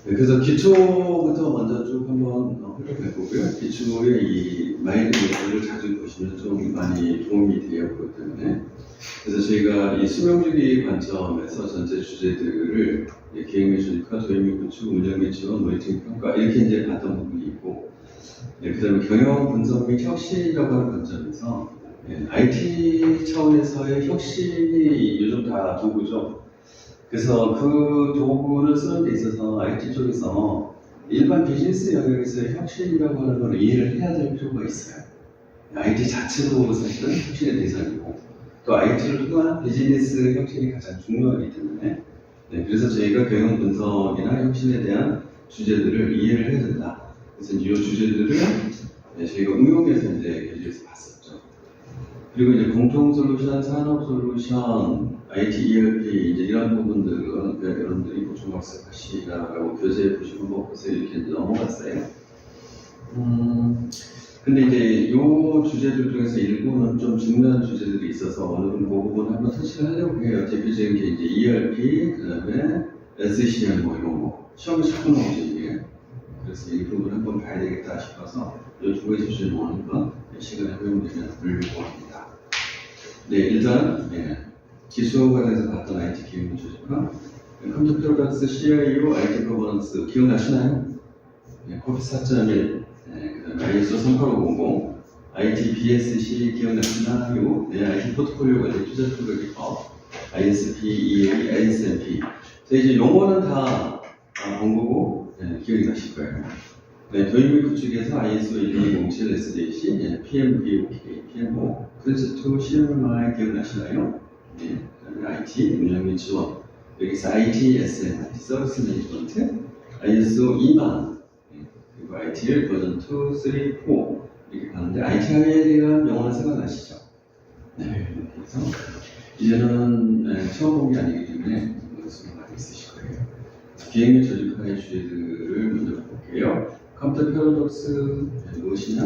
네, 그래서 기초부터 먼저 쭉 한번 활용해 보고요. 기초의 이 마인드 매프를 자주 보시면 좀 많이 도움이 되어 보기 때문에, 그래서 저희가 이 수명주기 관점에서 전체 주제들을 계획 및 조직화, 도입 및 구축, 운영 및 지원, 모니터링 평가 이렇게 이제 봤던 부분이 있고, 그 다음에 경영 분석 및 혁신이라고 하는 관점에서 IT 차원에서의 혁신이 요즘 다 도구죠. 그래서 그 도구를 쓰는 데 있어서 IT 쪽에서 일반 비즈니스 영역에서의 혁신이라고 하는 걸 이해를 해야 될 필요가 있어요. IT 자체도 사실은 혁신의 대상이고, 또 IT를 통한 비즈니스 혁신이 가장 중요하기 때문에, 그래서 저희가 경영 분석이나 혁신에 대한 주제들을 이해를 해야 된다. 그래서 이 주제들을 저희가 응용해서 이제 교재에서 봤었죠. 그리고 이제 공통 솔루션, 산업 솔루션, IT, ERP 이제 이런 부분들은 여러분들이 보충학습 하시라고 교재에 보시고 한번 보세요. 이렇게 이제 넘어갔어요. 근데 이제 이 주제들 중에서 일부는 좀 중요한 주제들이 있어서 오늘은 그 부분 한번 터치를 하려고 해요. 대표적인 게 이제 ERP, 그 다음에 SCM 뭐 이런 거 시험에 자꾸 나오죠 이게. 그래서 이 부분 한번 봐야 되겠다 싶어서 이 두 가지 주제를 한번 시간에 활용되면 보려고 합니다. 네, 일단 기초 과정에서 봤던 IT 기능 조직화, 컴퓨터 프로덕스 CIO, IT 거버넌스 기억나시나요? 코피 4.1, 그다음에 ISO 38500, IT BSC 기억나시나요? IT 포트폴리오 관리 투자 프로그램 기법, ISP, EA, ISMP. 이제 용어는 다 본 거고 기억이 나실 거예요. 도입 및 구축에서 ISO 1207 SDC, PMBOK, PMO, 프린스2, CMMI 기억나시나요? 그다음에 IT, 운영 및 지원, 여기서 IT, SM, 서비스 매니지먼트, ISO 2만, 그리고 IT를 버전 2, 3, 4 이렇게 가는데 IT에 대한 영어는 생각나시죠? 네, 그래서 이제는 처음 본 게 아니기 때문에 머릿속에 많이 있으실 거예요. 기획 및 조직화의 주제들을 먼저 볼게요. 컴퓨터 패러독스 무엇이냐?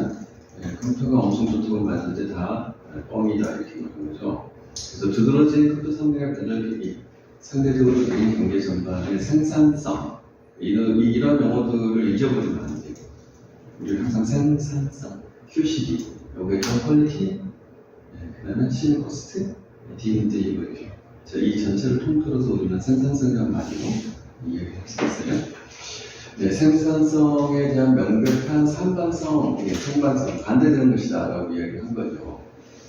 컴퓨터가 엄청 좋다고 말하는데 다 뻥이다 이렇게 말하는 거죠. 그래서 두드러진 컴퓨터 성능의 변절 대비 상대적으로 느린 경제 전반의 생산성 이런 용어들을 잊어버리면 안 돼요. 우리 항상 생산성, QCD, 여기에 퀄리티, 그 다음에 C 코스트, D 딜리버리. 이 전체를 통틀어서 우리는 생산성이라는 말로 이야기할 수 있어요. 생산성에 대한 명백한 상반성, 상반성, 반대되는 것이다 라고 이야기를 한 거죠.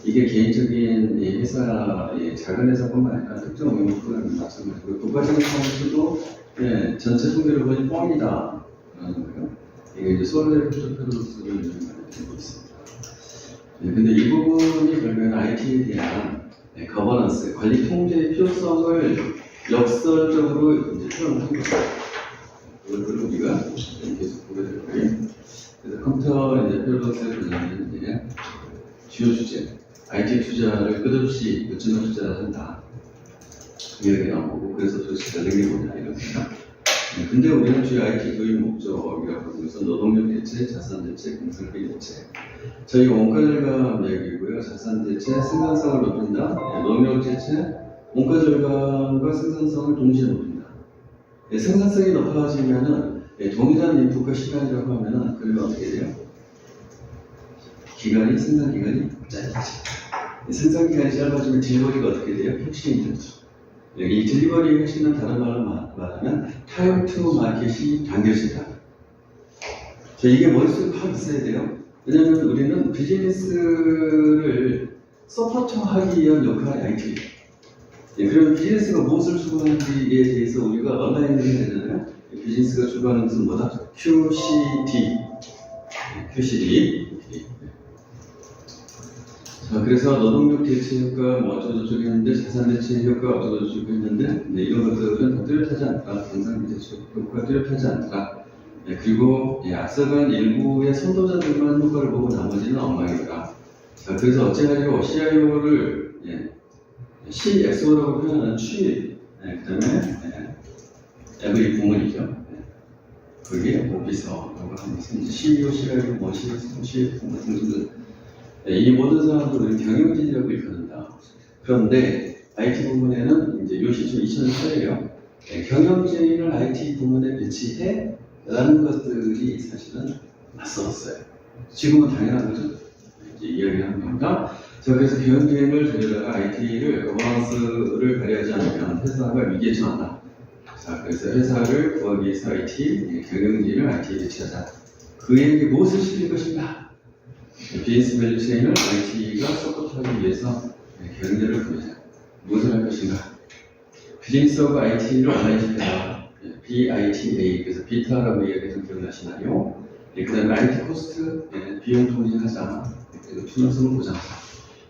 이게 개인적인 회사의 작은 회사뿐만 아니라 특정 업무 프로그램이 마찬가지고 국가적인 상황에서도 전체 통계를 보니 뻥이다 라는 거예요. 이게 이제 서울대 컴퓨터패러독스를 말해드리고 있습니다. 근데 이 부분이 결국에는 IT에 대한 거버넌스, 관리 통제의 필요성을 역설적으로 이제 표현을 한 거죠. 그걸 우리가 계속 보게 될 거예요. 그래서 컴퓨터 패러독스에 관련된 이제 주요 주제, IT 투자를 끝없이 요즘은 투자를 한다. 이야기가 나오고, 그래서 도대체 다른 게 뭐냐 이런 거죠. 근데 우리는 주요 IT 도입 목적이라고 하면서 노동력 대체, 자산 대체, 공산비 대체. 저희 원가 절감 이야기고요. 자산 대체, 생산성을 높인다. 노동력 대체, 원가 절감과 생산성을 동시에 높인다. 생산성이 높아지면은 동일한 인풋과 시간이라고 하면은 그러면 어떻게 돼요? 생산 기간이 짧아지죠. 생산 기간이 짧아지면 딜리버리가 어떻게 돼요? 혁신이 되죠. 이 딜리버리 혁신은 다른 말로 말하면 타임 투 마켓이 당겨진다. 이게 머릿속에 확 있어야 돼요. 왜냐하면 우리는 비즈니스를 서포트하기 위한 역할이 IT예요. 그러면 비즈니스가 무엇을 추구하는지에 대해서 우리가 얼마나 해야 되잖아요. 비즈니스가 추구하는 것은 뭐다? QCD. 자, 그래서 노동력 대체 효과 뭐 어쩌고저쩌고 했는데, 자산 대체 효과 어쩌고저쩌고 했는데, 이런 것들은 다 뚜렷하지 않더라. 경상비 대체 효과가 뚜렷하지 않더라. 그리고 앞서간 일부의 선도자들만 효과를 보고 나머지는 엉망이더라. 자, 그래서 어찌하리고 CIO를 CXO라고 표현하는 취, 그 다음에 every 부문이죠. 그게 오피서라고 하는 것은 CEO, CIO, 뭐 CXO, CFO 등등 이 모든 사람들은 경영진이라고 일컫는다. 그런데 IT 부분에는 이제 요 시점 2000년 초예요. 경영진을 IT 부문에 배치해 라는 것들이 사실은 낯설었어요. 지금은 당연한 거죠. 이제 이야기하는 겁니다. 자, 그래서 경영진을 데려다가 IT를 거버넌스를 발휘하지 않으면 회사가 위기에 처한다. 자, 그래서 회사를 구하기 위해서 경영진을 IT에 배치하자. 그에게 무엇을 시킬 것인가? 비즈니스 밸류 체인을 IT가 서포트하기 위해서 경영진을 구하자. 무엇을 할 것인가? 비즈니스하고 IT를 온라인시켜라. BITA, 그래서 비타라고 이야기해서 기억나시나요? 그 다음에 IT 코스트, 비용 통진하자. 그리고 투명성을 보장하자.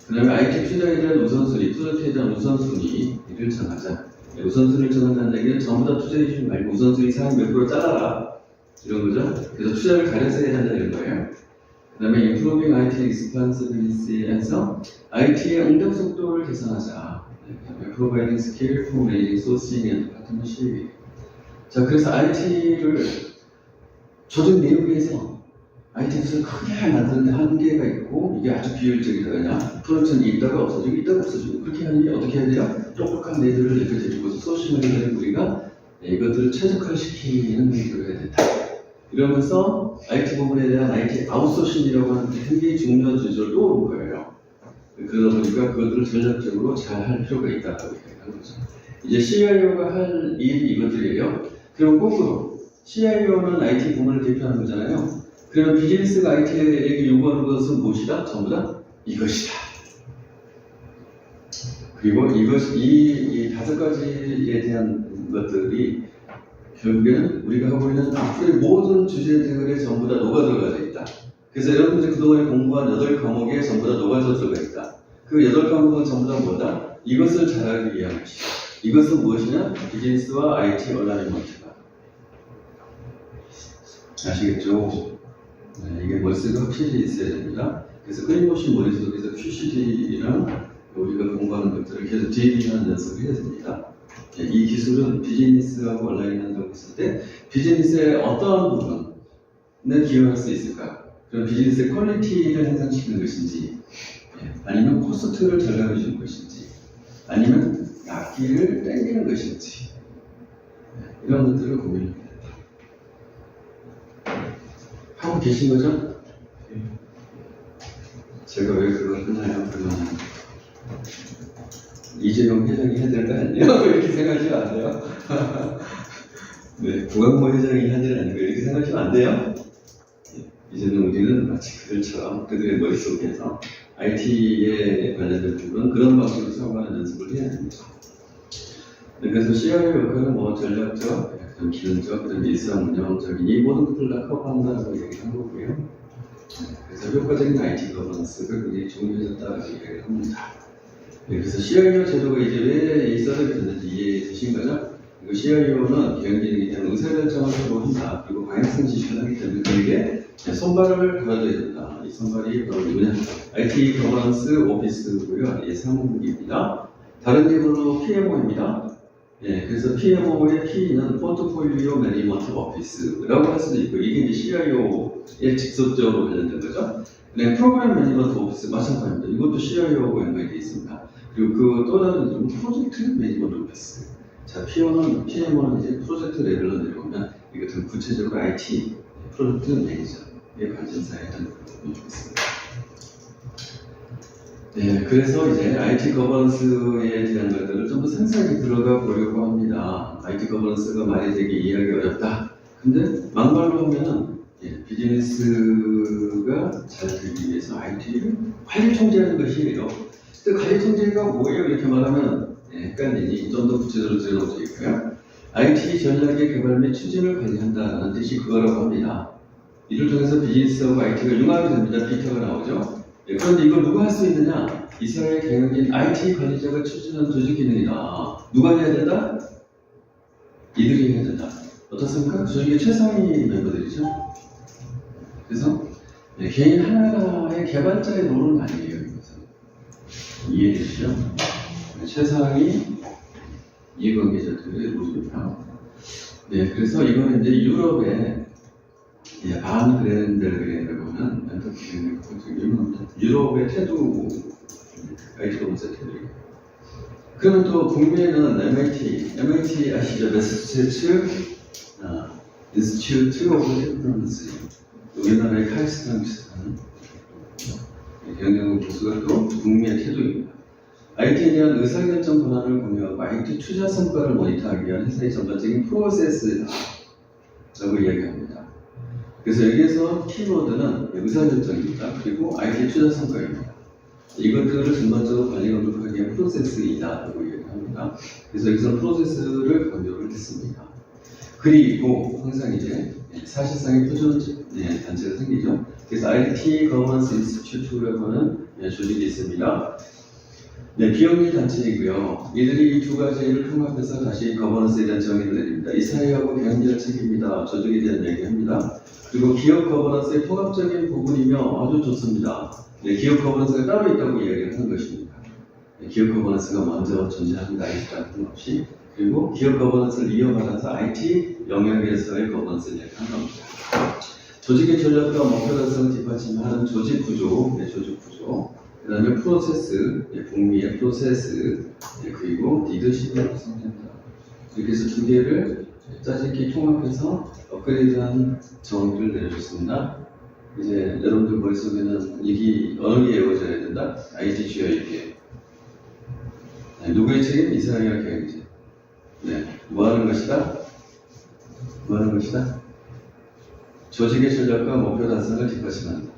그 다음에 IT 투자에 대한 우선순위, 프로젝트에 대한 우선순위를 정하자. 우선순위를 정한다는 얘기는 전부 다 투자해 주지 말고 우선순위 상위 몇 프로 잘라라. 이런 거죠. 그래서 투자를 가려서 해야 한다는 거예요. 그 다음에 Improving IT Expansibility-에서 IT의 응답 속도를 개선하자. Providing Skill for Managing Sourcing and Partnership. 자, 그래서 IT를 조직 내부에서 IT 기술을 크게 만드는데 한계가 있고 이게 아주 비효율적이다. 그냥 프로젝트는 있다가 없어지고 있다가 없어지고 그렇게 하니 어떻게 해야 돼요? 똑똑한 애들을 이렇게 데리고 소싱을 해서 우리가 이것들을 최적화시키는 일을 해야 된다. 이러면서 IT 부분에 대한 IT 아웃소싱이라고 하는 굉장히 중요한 주제를 또 온 거예요. 그러다 보니까 그것들을 전략적으로 잘 할 필요가 있다고 얘기하는 거죠. 이제 CIO가 할 일이 이것들이에요. 그럼 거꾸로 CIO는 IT 부문을 대표하는 거잖아요. 그러면 비즈니스가 IT에게 요구하는 것은 무엇이다? 전부 다 이것이다. 그리고 이 다섯 가지에 대한 것들이 결국에는 우리가 하고 있는 앞으로의 모든 주제들에 전부 다 녹아 들어가 있다. 그래서 여러분들이 그동안에 공부한 8과목에 전부 다 녹아져 들어가 있다. 그 8과목은 전부 다 뭐다? 이것을 잘하기 위한 것이다. 이것은 무엇이냐? 비즈니스와 IT 얼라이먼트다. 아시겠죠? 네, 이게 머릿속에 확실히 있어야 됩니다. 그래서 끊임없이 머릿속에서 QCD랑 우리가 공부하는 것들을 계속 DB하는 연습을 해야 됩니다. 네, 이 기술은 비즈니스하고 얼라인한다고 했을 때 비즈니스의 어떠한 부분에 기여할 수 있을까? 그럼 비즈니스의 퀄리티를 향상시키는 것인지 아니면 코스트를 절감해 주는 것인지 아니면 악기를 땡기는 것인지 이런 것들을 고민합니다. 하고 계신 거죠? 제가 왜 그걸 하나요? 그러면 이재용 회장이 해야 될 거 아니에요? 이렇게 생각하시면 안 돼요? 네, 구광모 회장이 해야 될 거 아니고 이렇게 생각하시면 안 돼요? 이제는 우리는 마치 그들처럼 그들의 머릿속에서 IT에 관련된 부분은 그런 방식으로 사용하는 연습을 해야 됩니다. 네, 그래서 CIO 역할은 뭐 전략적, 기능적, 일상 운영적인 이 모든 것들을 다 커버한다고 얘기한 거고요. 네, 그래서 효과적인 IT 거버넌스가 굉장히 중요해졌다고 얘기를 합니다. 네, 그래서 CIO 제도가 이제 왜 있어야 됐는지 이해되신 거죠? 그리고 CIO는 경영진에게 대한 의사결정을 주도한다. 그리고 방향성 지시를 하기 때문에 그에게 손발을 달아줘야 된다. 이 손발이 바로 뭐냐? IT 거버넌스 오피스고요. 사무국입니다. 다른 이름으로 PMO입니다. 예, 그래서 PMO의 P는 포트폴리오 매니지먼트 오피스라고 할 수도 있고 이게 이제 CIO에 직접적으로 관련된 거죠. 네, 프로그램 매니지먼트 오피스 마찬가지입니다. 이것도 CIO하고 연관이 되어 있습니다. 그리고 그 또 다른 이름은 프로젝트 매니지먼트 오피스. 자, PMO는 이제 프로젝트 레벨로 내려오면 이것은 구체적으로 IT 프로젝트 매니저의 관심사에 대한 부분이 있습니다. 네, 그래서 이제 IT 거버넌스에 대한 것들을 좀 더 상세하게 들어가 보려고 합니다. IT 거버넌스가 말이 되게 이해하기 어렵다. 근데 막말로 하면은 비즈니스가 잘 되기 위해서 IT를 관리 통제하는 것이에요. 근데 관리 통제가 뭐예요? 이렇게 말하면 헷갈리니 좀 더 구체적으로 들어보시고요. IT 전략의 개발 및 추진을 관리한다는 뜻이 그거라고 합니다. 이를 통해서 비즈니스하고 IT가 융합이 됩니다. 비타가 나오죠. 그런데 이걸 누가 할 수 있느냐? 이사회 경영진 IT 관리자가 추진한 조직 기능이다. 누가 해야 된다? 이들이 해야 된다. 어떻습니까? 그 조직의 최상위 멤버들이죠. 그래서 개인 하나의 개발자의 롤은 아니에요. 이것은. 이해되시죠? 최상위 이해관계자들의 롤입니다. 네, 그래서 이거는 이제 유럽의 반 그랜델이라고 하는 유럽의 테두 IT 거버넌스 테두리. 그러면 또 북미에는 MIT 아시죠? 매사추세츠 인스티튜트 오브 테크놀로지. 우리나라의 카이스트랑 비슷한 경영 교수가 또 북미의 태도입니다. IT에 대한 의사결정 권한을 공유하고 IT 투자 성과를 모니터하기 위한 회사의 전반적인 프로세스라고 이야기합니다. 그래서 여기에서 키워드는 의사결정입니다. 그리고 IT 투자 성과입니다. 이것들을 전반적으로 관리 감독하기 위한 프로세스이다라고 이야기합니다. 그래서 여기서 프로세스를 강조를 했습니다. 그리고 항상 이제 사실상의 표준 단체가 생기죠. 그래서 IT Governance Institute라고 하는 조직이 있습니다. 네, 비영리 단체이고요. 이들이 이 두 가지를 통합해서 다시 거버넌스에 대한 정의를 내립니다. 이 사회하고 개혁력 책입니다. 조직에 대한 얘기합니다. 그리고 기업 거버넌스의 통합적인 부분이며 아주 좋습니다. 네, 기업 거버넌스가 따로 있다고 이야기를 하는 것입니다. 네, 기업 거버넌스가 먼저 존재합니다. IT랑 없이. 그리고 기업 거버넌스를 이어받아서 IT 영역에서의 거버넌스를 이야기하는 겁니다. 조직의 전략과 목표 달성을 뒷받침하는 조직 구조, 조직 구조. 그 다음에 프로세스, 북미의 프로세스, 그리고 리더십을 구성합니다. 이렇게 해서 두 개를 짜집기 통합해서 업그레이드한 정의를 내려줬습니다. 이제 여러분들 머릿속에는 이게 어느 게 외워져야 된다? IT GIP. 누구의 책임? 이사회와 계획이지. 네, 뭐 하는 것이다? 뭐 하는 것이다? 조직의 전략과 목표 달성을 뒷받침한다.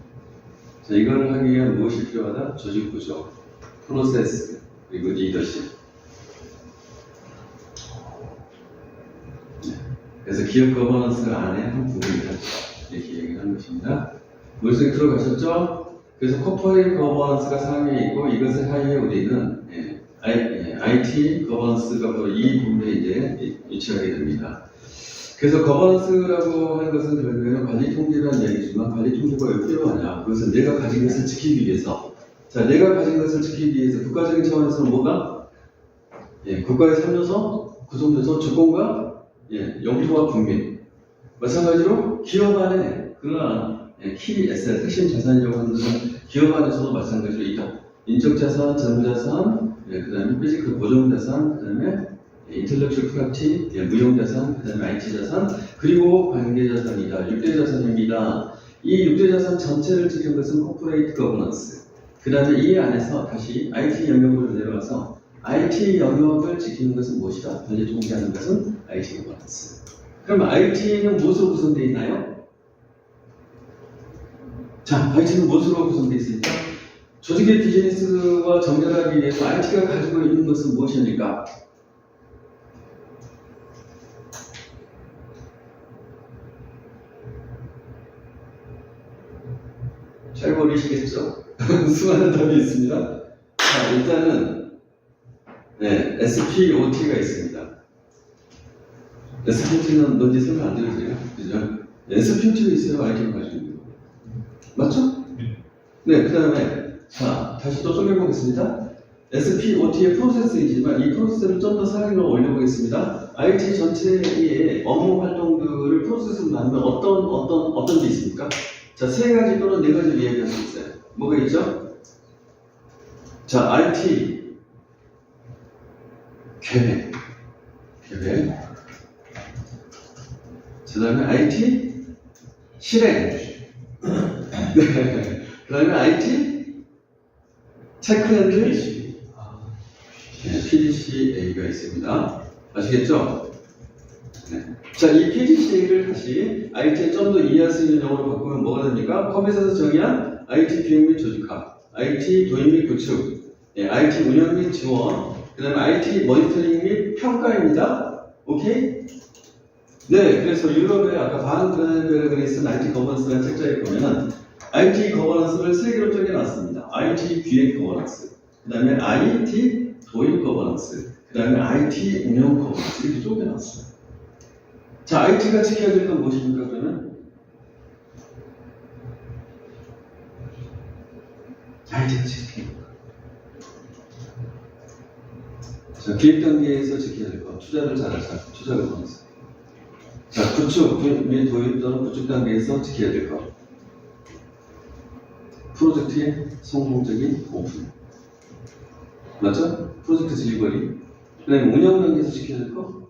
자, 이걸 하기 위한 무엇이 필요하다? 조직 구조, 프로세스, 그리고 리더십. 네. 그래서 기업 거버넌스 안에 한 부분이다. 이렇게 얘기를 하는 것입니다. 머릿속에 들어가셨죠? 그래서 코퍼레이트 거버넌스가 상위에 있고 이것의 하위에 우리는 IT 거버넌스가 바로 이 부분에 이제 위치하게 됩니다. 그래서 거버넌스라고 하는 것은 결국에는 관리 통제라는 얘기지만 관리 통제가 왜 필요하냐? 그것은 내가 가진 것을 지키기 위해서. 자, 내가 가진 것을 지키기 위해서 국가적인 차원에서는 뭐가? 국가의 3요소 구성돼서 주권과 영토와 국민. 마찬가지로 기업 안에 그러한 키 에셋, 핵심 자산이라고 하는 것은 기업 안에서도 마찬가지로 있다. 인적 자산, 재무자산, 그 다음에 피지컬 보존자산, 그 다음에 인텔렉츄얼 프로퍼티, 무형자산, 그 다음에 IT자산, 그리고 관계자산이다. 6대 자산입니다. 이 6대 자산 전체를 지키는 것은 코퍼레이트 거버넌스. 그 다음에 이 안에서 다시 IT 영역으로 내려와서 IT 영역을 지키는 것은 무엇이다? 관리 통제하는 것은 IT 거버넌스. 그럼 IT는 무엇으로 구성되어 있나요? 자, IT는 무엇으로 구성되어 있습니까? 조직의 비즈니스와 정렬하기 위해서 IT가 가지고 있는 것은 무엇입니까? 잘 모르시겠죠? 수많은 답이 있습니다. 자, 일단은 SPOT가 있습니다. SPOT는 뭔지 설명 안 드려도 돼요. 그죠? SPOT가 있어요. IT가 가지고 있는 거. 맞죠? 네, 그 다음에 자, 다시 또 쪼개보겠습니다. SPOT의 프로세스이지만 이 프로세스를 좀 더 상위로 올려보겠습니다. IT 전체의 업무 활동들을 프로세스로 나누면 어떤 게 있습니까? 자, 세 가지 또는 네 가지를 이야기할 수 있어요. 뭐가 있죠? 자, IT 계획. 그 다음에 IT 실행. 네. 그 다음에 IT 체크앤드 PDCA가 있습니다. 아시겠죠? 네. 자, 이 PDCA를 다시 IT에 좀 더 이해할 수 있는 용어로 바꾸면 뭐가 됩니까? 컴에서 정의한 IT 기획 및 조직화, IT 도입 및 구축, IT 운영 및 지원, 그 다음에 IT 모니터링 및 평가입니다. 오케이? 네, 그래서 유럽의 아까 바한베르그에 쓴 IT 거버넌스라는 책자에 보면은 IT 거버넌스를 세 개로 쪼개놨습니다. IT 기획 거버넌스, 그 다음에 IT 도입 거버넌스, 그 다음에 IT 운영 거버넌스 이렇게 쪼개놨어요. 자, IT가 지켜야 될 건 무엇입니까, 그러면? IT가 지켜야 될 것. 자, 기획 단계에서 지켜야 될 것. 투자를 잘하자. 투자를 보내서. 자, 구축 및 도입 또는 구축 단계에서 지켜야 될 것. 프로젝트의 성공적인 오픈. 맞죠? 프로젝트 딜리버리. 그 다음에 운영 단계에서 지켜야 될 거.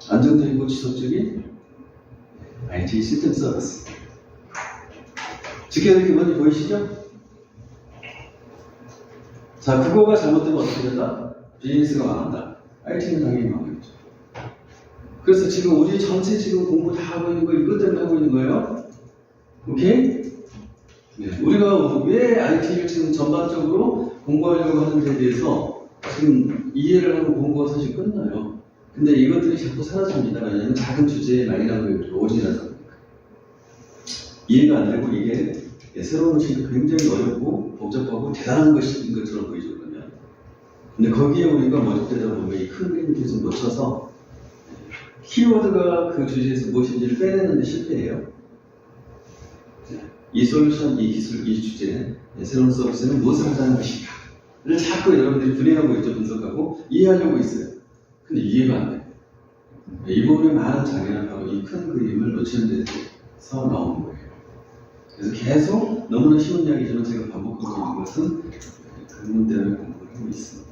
안정적이고 지속적인 IT 시스템 서비스. 지켜야 될 게 뭔지 보이시죠? 자, 그거가 잘못되면 어떻게 된다? 비즈니스가 망한다. IT는 당연히 망하겠죠. 그래서 지금 우리 전체 지금 공부 다 하고 있는 거 이것 때문에 하고 있는 거예요. 오케이? 네. 우리가 왜 IT를 지금 전반적으로 공부하려고 하는지에 대해서 지금 이해를 하고 공부가 사실 끝나요. 근데 이것들이 자꾸 사라집니다. 왜냐하면 작은 주제에 많이 나오는 오진이라서 이해가 안 되고 이게 새로운 것이 굉장히 어렵고 복잡하고 대단한 것인 것처럼 보이죠, 그러면. 근데 거기에 우리가 머릿대다 보면 이 큰 그림을 계속 놓쳐서 키워드가 그 주제에서 무엇인지를 빼내는데 실패해요. 이 솔루션, 이 기술, 이 주제, 새로운 서비스는 무엇을 하자는 것인가를 자꾸 여러분들이 분해하고 있죠, 분석하고 이해하려고 있어요. 근데 이해가 안 돼요. 이 부분에 많은 장애는 바로 이 큰 그림을 놓치는 데서 나오는 거예요. 그래서 계속 너무나 쉬운 이야기지만 제가 반복하고 있는 것은 그분 때문에 공부를 하고 있습니다.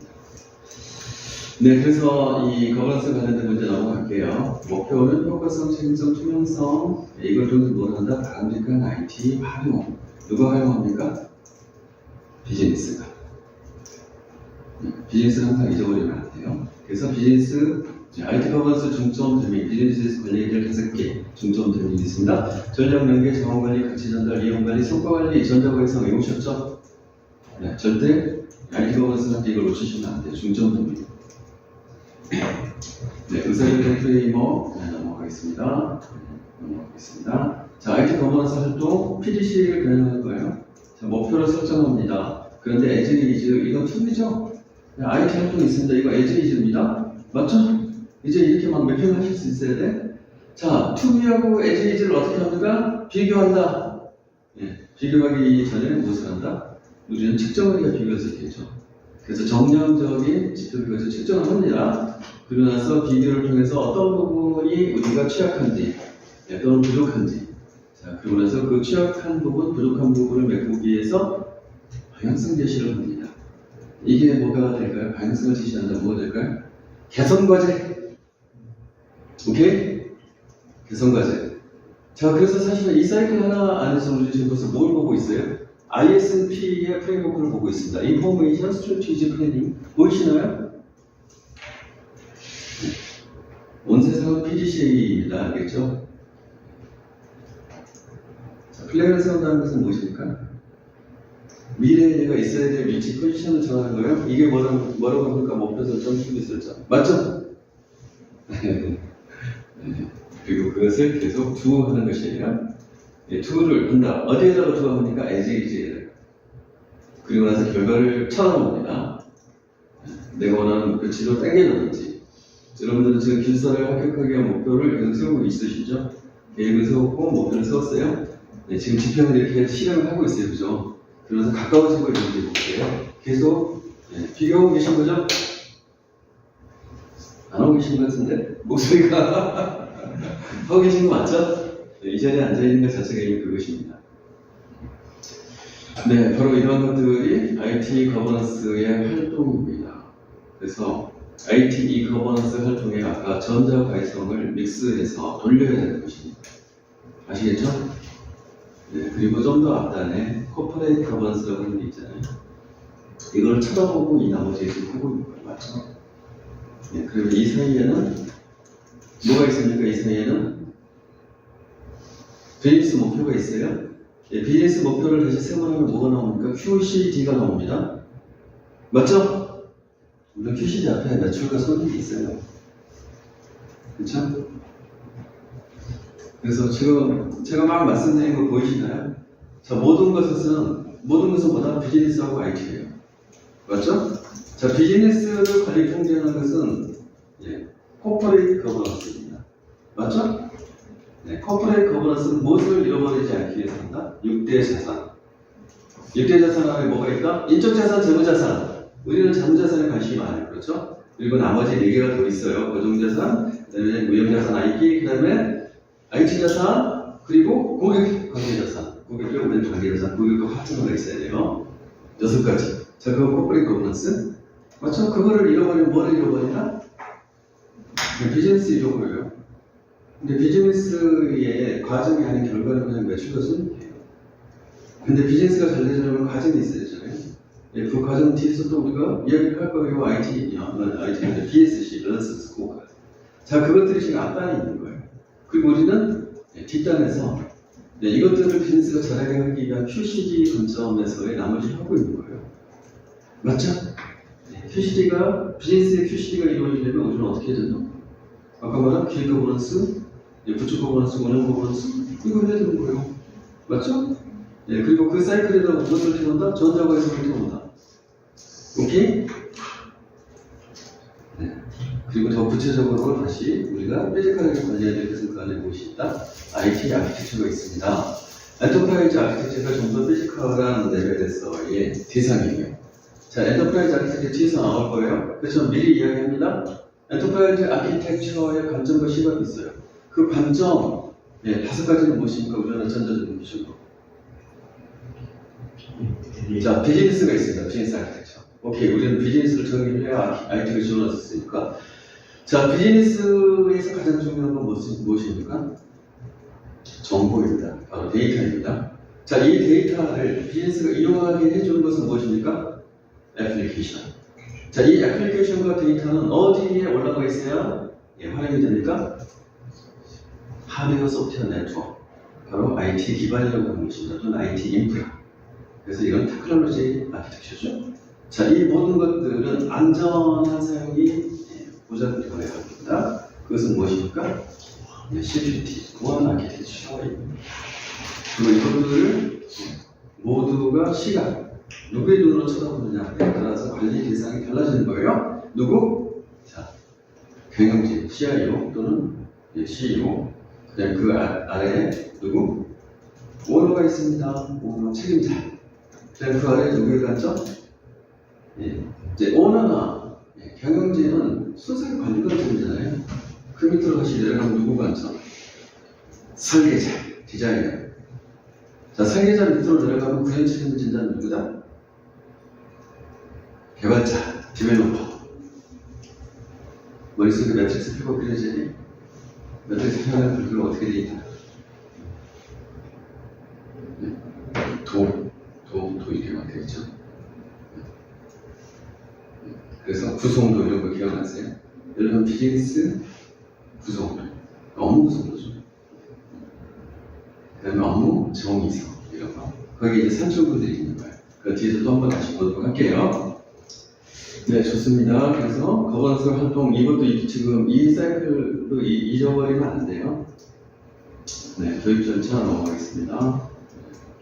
네, 그래서 이 거버넌스 관련된 문제 넘어갈게요. 목표는 효과성, 책임성, 투명성. 이걸 통해서 뭘 한다? 바람직한 IT 활용. 누가 활용합니까? 비즈니스가. 비즈니스는 항상 잊어버리면 안 돼요. 그래서 비즈니스, IT 거버넌스 중점 도메인, 비즈니스에서 관리를 5개 중점 도메인이 있습니다. 전략 연계, 자원 관리, 가치 전달, 이용 관리, 성과 관리, 전자고 해서 외우셨죠? 네, 절대 IT 거버넌스한테 이걸 놓치시면 안 돼요. 중점 도메인. 네, 의사결정 프레임워크 넘어가겠습니다. 자, IT 거버넌스 활동 PDC를 변형할 거예요. 자, 목표를 설정합니다. 그런데 as is 이건 툴이죠. IT 활동이 있습니다. 이거 as is입니다. 맞죠? 이제 이렇게 막 매핑을 하실 수 있어야 돼. 자, 투비하고 as is를 어떻게 합니까? 비교한다. 예, 비교하기 전에 무엇을 한다? 우리는 측정을 해야 비교할 수 있겠죠. 그래서 정량적인 지표비교에서 측정을 합니다. 그러고 나서 비교를 통해서 어떤 부분이 우리가 취약한지 또는 부족한지, 자, 그러고 나서 그 취약한 부분, 부족한 부분을 메꾸기 위해서 방향성 제시를 합니다. 이게 뭐가 될까요? 방향성을 제시한다. 뭐가 될까요? 개선과제. 오케이? 개선과제. 자, 그래서 사실은 이 사이클 하나 안에서 우리 지금 벌써 뭘 보고 있어요? ISP의 프레임워크를 보고 있습니다. Information Strategy Planning. 보이시나요? 온 세상은 PDCA입니다. 알겠죠? 자, 플랜을 세운다는 것은 무엇입니까? 미래에 내가 있어야 될 위치, 포지션을 정하는 거예요? 이게 뭐라고 합니까? 목표 설정, 수비 설정. 맞죠? 그리고 그것을 계속 두어하는 것이에요. 투를 한다. 어디에다가 투어합니까? as is에. 그리고 나서 결과를 찾아봅니다. 내가 원하는 목표치로 당겨졌는지. 여러분들은 지금 길서를 합격하기 위한 목표를 계속 세우고 있으시죠? 계획을 세웠고 목표를 세웠어요. 네, 지금 지평을 이렇게 실행을 하고 있어요. 그죠? 그러면서 가까워지고 있는지 볼게요. 계속 비교하고 계신 거죠? 안 하고 계신 것 같은데? 목소리가 하고 계신 거 맞죠? 네, 이 자리에 앉아있는 것 자체가 이미 그것입니다. 네, 바로 이런 것들이 IT 거버넌스의 활동입니다. 그래서 IT 거버넌스 활동에 아까 전자 가이성을 믹스해서 돌려야 되는 것입니다. 아시겠죠? 네, 그리고 좀 더 앞단에 코퍼레이트 거버넌스라고 하는 게 있잖아요. 이걸 쳐다보고 이 나머지 지금 하고 있는 거예요. 맞죠? 네, 그리고 이 사이에는 뭐가 있습니까? 이 사이에는 비즈니스 목표가 있어요. 네, 비즈니스 목표를 다시 세분하면 뭐가 나옵니까? QCD가 나옵니다. 맞죠? 물론 QCD 앞에 매출과 손익이 있어요. 그렇죠? 그래서 지금 제가 막 말씀드린 거 보이시나요? 자, 모든 것은 뭐다? 비즈니스하고 IT예요. 맞죠? 자, 비즈니스를 관리 통제하는 것은 코퍼레이트 거버넌스입니다. 맞죠? 네, 코퍼레이트 거버넌스는 무엇을 잃어버리지 않기 위해서 한다? 6대 자산. 6대 자산 안에 뭐가 있다? 인적 자산, 재무 자산. 우리는 재무 자산에 관심이 많아요. 그렇죠? 그리고 나머지 4개가 더 있어요. 고정 자산, 그다음에 무형 자산 IP, 그다음에 IT 자산, 그리고 고객 관계 자산. 고객과 우리 관계 자산, 고객과 파트너가 있어야 돼요. 6가지. 자, 그거 코퍼레이트 거버넌스. 맞죠? 그거를 잃어버리면 뭘 잃어버리나? 비즈니스 잃어버려요. 근데 비즈니스의 과정이 아닌 결과는 그냥 매출 것은 근데 비즈니스가 잘 되려면 과정이 있어야 되잖아요. 예, 그 과정 뒤에서 또 우리가 이야기를 할 거예요. IT, BSC, 밸런스 스코어. 자, 그것들이 지금 앞단에 있는 거예요. 그리고 우리는 뒷단에서 이것들을 비즈니스가 잘하게 하기 위한 QCD 관점에서의 나머지를 하고 있는 거예요. 맞죠? QCD가, 비즈니스의 QCD가 이루어지려면 우리는 어떻게 해야 되나? 아까 말한 기획 거버넌스, 부축 거버넌스, 운영 거버넌스, 이거 해야 되는 거예요. 맞죠? 예, 그리고 그 사이클에다가 무엇을 태운다? 전자과에서 태운다. 오케이? 네. 그리고 더 구체적으로 다시 우리가 피지컬하게 관리해야 될 것은 그 안에 무엇이 있다? IT 아키텍처가 있습니다. 엔터프라이즈 아키텍처가 좀 더 피지컬한 레벨에서의 대상이에요. 자, 엔터프라이즈 아키텍처 뒤에서 나올 거예요. 그래서 미리 이야기합니다. 엔터프라이즈 아키텍처의 관점과 시각이 있어요. 그 관점, 5가지는 무엇입니까? 우리는 전자적인 기준으로. 자, 비즈니스가 있습니다. 비즈니스 아키텍처. 오케이, 우리는 비즈니스를 정의해야 IT를 지원했었으니까. 자, 비즈니스에서 가장 중요한 건 무엇입니까? 정보입니다. 바로 데이터입니다. 자, 이 데이터를 비즈니스가 이용하게 해주는 것은 무엇입니까? 애플리케이션. 자, 이 애플리케이션과 데이터는 어디에 올라가 있어야 활용이 됩니까? 하드웨어 소프트웨어 네트워크. 바로 IT 기반이라고 하는 것입니다. 또는 IT 인프라. 그래서 이건 테크놀로지 아키텍처죠. 자, 이 모든 것들은 안전한 사용이 보장되어야 합니다. 그것은 무엇입니까? CQT, 보안 아키텍처입니다. 그리고 이것들을 모두가 시각, 누구의 눈으로 쳐다보느냐에 따라서 관리 대상이 달라지는 거예요. 누구? 자, 경영진, CIO 또는 CEO. 그다음에 그 아래에 누구? 오너가 있습니다. 오너 책임자. 그 아래 누구의 관점? 이제 오너나 경영진은 순수하게 관리 관점이잖아요. 그 밑으로 다시 내려가면 누구 관점? 설계자, 디자이너. 자, 설계자 밑으로 내려가면 구현 책임진자는 누구다? 개발자, 디벨로퍼. 머릿속에 매트릭스 펴고 그려지니? 매트릭스 펴면 그걸 어떻게 돼 있다? 도 이렇게 막 되겠죠. 그래서 구성도 이런 거 기억나세요? 여러분 비즈니스 구성도, 업무 구성도죠. 그 다음에 업무 정의성 이런 거. 거기 이제 산출분들이 있는 거예요. 그 뒤에서 또 한 번 다시 보도록 할게요. 네, 좋습니다. 그래서 거버넌스 활동 이것도 지금 이 사이클도 잊어버리면 안 돼요. 네, 도입 절차 넘어가겠습니다.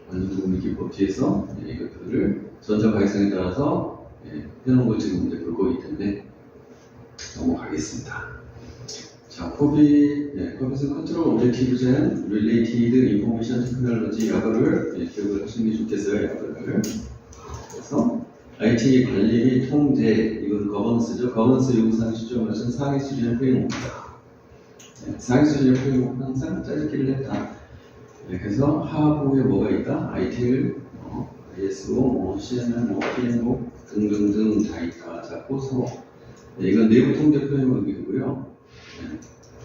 완전 기법 뒤에서 이것들을 전자 발생에 따라서 해놓은 걸 지금 이제 볼 거기 때문에 넘어가겠습니다. 자, 코빗은 컨트롤 오브젝티브즈 앤 릴레이티드 인포메이션 테크놀로지 야거를 기억을 하시는 게 좋겠어요. 야거를. 그래서 IT 관리 및 통제 이건 거버넌스죠. 거버넌스 요구사항 시점을 하신 상위 수준의 프레임워크입니다. 상위 수준의 프레임워크는 항상 짜집기를 했다. 그래서 하부에 뭐가 있다? IT를 ISO, CMM, PMO 등등등 다 있다. 자, 고소. 이건 내부 통제 프레임워크이고요.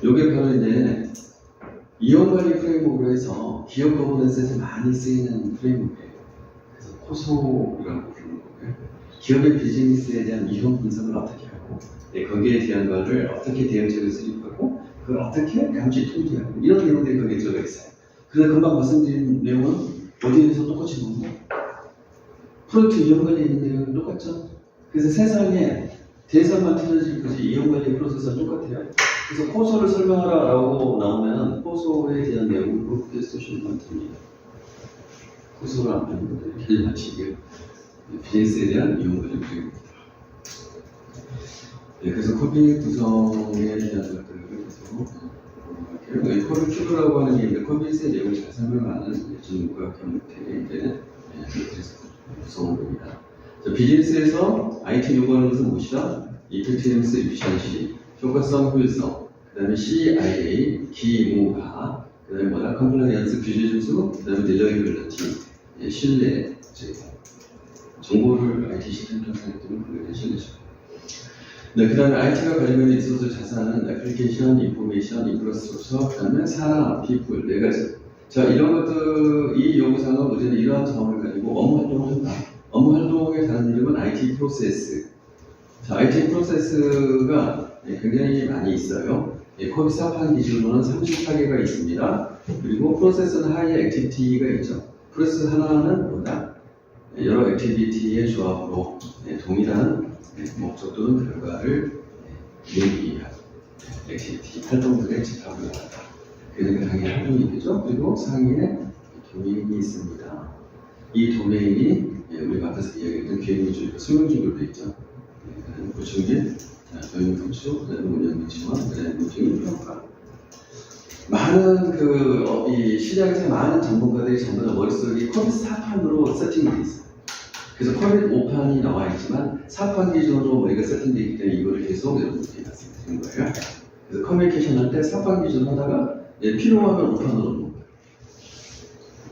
이게 바로 이제 이용관리 프레임워크로 해서 기업 거버넌스에서 많이 쓰이는 프레임워크예요. 그래서 코소라고 부르는 거고요. 기업의 비즈니스에 대한 이용 분석을 어떻게 하고, 거기에 대한 거를 어떻게 대응책을 수립하고, 그걸 어떻게 감시 통제하고 이런 내용들이 거기에 들어가 있어요. 그래서 금방 말씀드린 내용은 어디에서 똑같이 보면 프로젝트 이용관리에 있는 내용이 똑같죠. 그래서 세상에 대상만 틀려질 거지 이용관리 프로세스가 똑같아요. 그래서 포소를 설명하라 라고 나오면 포소에 대한 내용을 그렇게 쓰시는 것 같습니다. 포소를 안 하는 분들 이렇게 마치고요. 비즈니스에 대한 이용관리 프레임워크입니다. 그래서 코빗 구성에 대한 것들을 계속 코빗 큐브라고 하는 게 있는데 코빗의 내용을 잘 설명하는 전문가 경태에 이제 구성을 합니다. 비즈니스에서 IT 요구하는 것은 무엇이다? 이펙티브니스, 이피션시, 효과성, 효율성, 그 다음에 CIA, 기무가, 그 다음에 뭐다? 컴플라이언스, 규제 준수, 그 다음에 딜러리빌리티, 신뢰, 제공. 정보를 IT 시스템 편성하기 때문에 그게 실내죠. 네, 그 다음에 IT가 가지고 있는 있어서 자산은 애플리케이션, 인포메이션, 인프라스트럭처, 그 다음에 산업, 피플, 네 가지. 자, 이런 것들, 이 요구사항은 어제는 이러한 자원을 가지고 업무 활동을 한다. 업무 활동의 다른 이름은 IT 프로세스. 자, IT 프로세스가 굉장히 많이 있어요. 코비 사업한 기준으로는 34개가 있습니다. 그리고 프로세스는 하이 액티비티가 있죠. 프로세스 하나는 뭐다? 여러 액티비티의 조합으로 동일한 목적 또는 결과를 이루기 위한 액티비티, 활동들의 집합을 말한다. 그게 당연히 활동이겠죠. 그리고 상위에 도메인이 있습니다. 이 도메인이 우리가 앞에서 이야기했던 기획물질과 수용질로 되어 있죠. 보충계, 교육 구축, 그다음에 운영 지원, 그다음에 운영 평가. 많은 이 시장에서 많은 전문가들이 전부 다 머릿속에 컴퓨터 사판으로 세팅되어 있어요. 그래서 컴퓨터 5판이 나와 있지만 4판 기준으로 우리가 세팅되어 있기 때문에 이거를 계속 여러분들이 말씀드리는 거예요. 그래서 커뮤니케이션 할 때 4판 기준 하다가 필요하면 5판으로 놓는 거예요.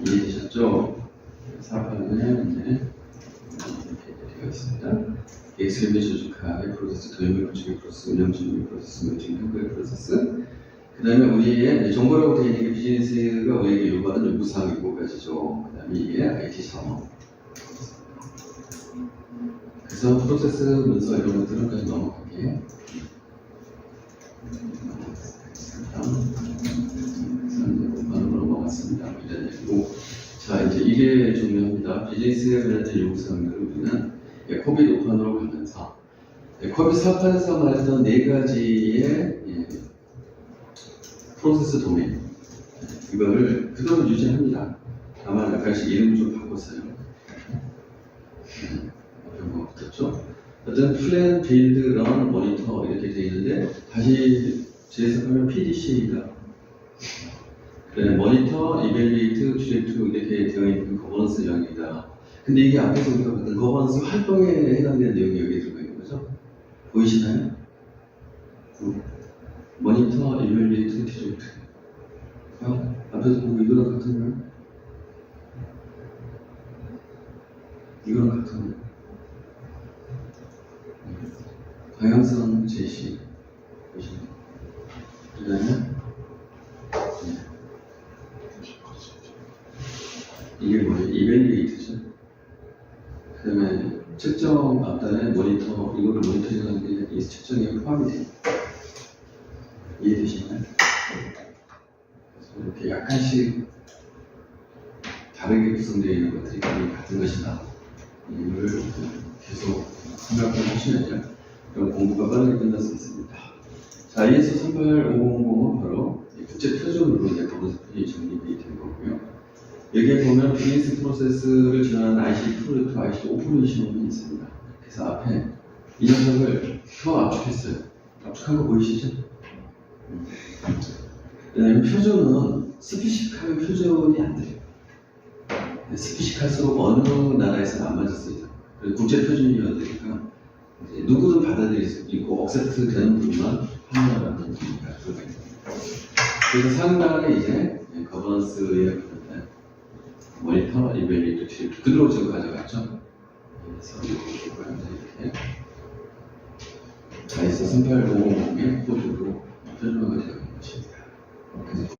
이해되셨죠? 4판은 이제 이렇게 되어 있습니다. 엑스레이 조직화의 프로세스, 도형물 구축의 프로세스, 운영 준비 프로세스, 매칭 평가의 프로세스. 그 다음에 우리의 정보라고 되어 있는 게 비즈니스가 우리에게 요구하는 요구사항이 5가지죠. 그 다음에 이게 IT 산업. 그래서 프로세스 문서 이런 것들은 그냥 넘어갈게요. 반으로 넘어갔습니다. 자, 이제 이게 중요합니다. 비즈니스에 관련된 요구사항들을 우리는 코비드 5판으로 가면서 코비드 4판에서 말했던 4가지의 프로세스 도메인 이거를 그대로 유지합니다. 다만 약간씩 이름을 좀 바꿨어요. 어려운 거 없었죠? 어떤 플랜, 빌드, 런, 모니터 이렇게 되어 있는데 다시 재해석하면 PDC가 모니터, 이벨리에이트, 디렉트 이렇게 되어 있는 거버넌스 영역이다. 근데 이게 앞에서 우리가 봤던 거버넌스 활동에 해당되는 내용이 여기에 들어가 있는 거죠? 보이시나요? 모니터, 이벨리에이트, 디렉트. 앞에서 보고 이거랑 같은 거예요? 이거랑 같은 거예요? 방향성 제시. 보시나요? 그 다음에 이게 뭐예요? 이벨리에이트죠. 그 다음에 측정 앞단에 모니터, 이거를 모니터링 하는 게 이 측정에 포함이 돼요. 이해되시나요? 그래서 이렇게 약간씩 다르게 구성되어 있는 것들이 같은 것이다. 이걸 계속 생각을 하시면요. 그럼 공부가 빠르게 끝날 수 있습니다. 자, ISO 38500은 바로 국제 표준으로 이제 검색이 정리되어 있는 거고요. 여기에 보면 비즈니스 프로세스를 지원하는 IC 프로젝트, IC 오퍼레이션이 있습니다. 그래서 앞에 이 녀석을 더 압축했어요. 압축한 거 보이시죠? 왜냐면 표준은 스피식하면 표준이 안 돼요. 스피식할수록 어느 나라에서는 안 맞았습니다. 국제 표준이어야 되니까 누구든 받아들일 수 있고 억셉트 되는 부분만 판단하는 분위기가 들어가 있습니다. 그래서 상단에 이제 거버넌스의 모니터, 이벨리에이트, 그대로 지금 가져갔죠. 그래서 이렇게 ISO 38500의 코드로 표준화가 되어 있는 것입니다. 그래서